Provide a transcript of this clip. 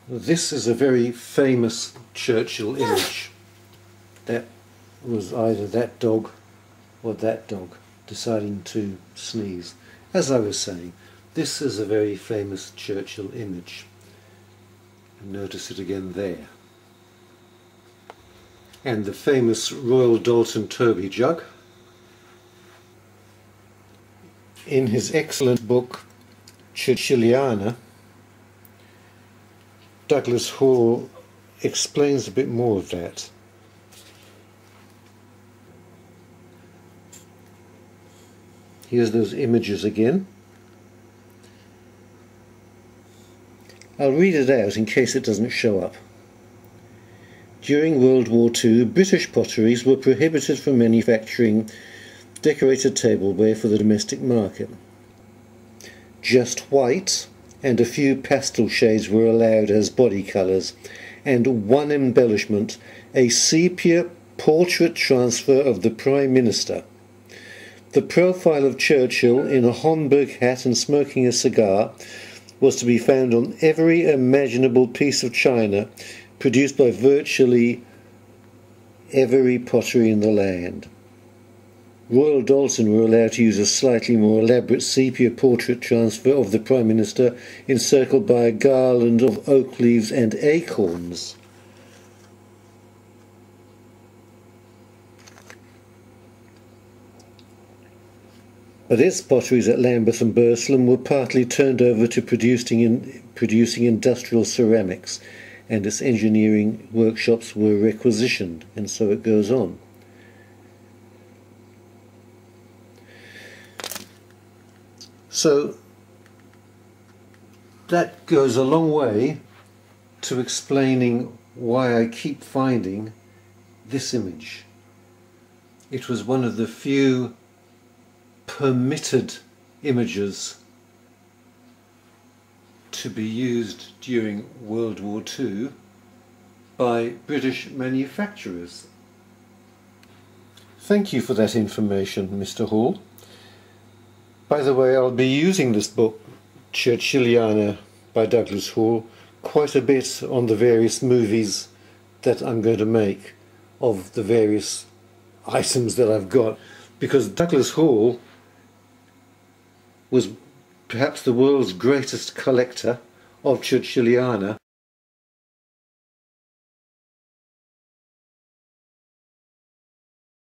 This is a very famous Churchill image. That was either that dog or that dog deciding to sneeze. As I was saying, this is a very famous Churchill image. Notice it again there. And the famous Royal Doulton Toby jug. In his excellent book Churchilliana, Douglas Hall explains a bit more of that. Here's those images again. I'll read it out in case it doesn't show up. During World War II, British potteries were prohibited from manufacturing decorated tableware for the domestic market. Just white and a few pastel shades were allowed as body colours, and one embellishment, a sepia portrait transfer of the Prime Minister. The profile of Churchill in a Homburg hat and smoking a cigar was to be found on every imaginable piece of china produced by virtually every pottery in the land. Royal Doulton were allowed to use a slightly more elaborate sepia portrait transfer of the Prime Minister encircled by a garland of oak leaves and acorns. But its potteries at Lambeth and Burslem were partly turned over to producing industrial ceramics, and its engineering workshops were requisitioned, and so it goes on. So that goes a long way to explaining why I keep finding this image. It was one of the few permitted images to be used during World War II by British manufacturers. Thank you for that information, Mr. Hall. By the way, I'll be using this book, Churchilliana by Douglas Hall, quite a bit on the various movies that I'm going to make of the various items that I've got, because Douglas Hall was perhaps the world's greatest collector of Churchilliana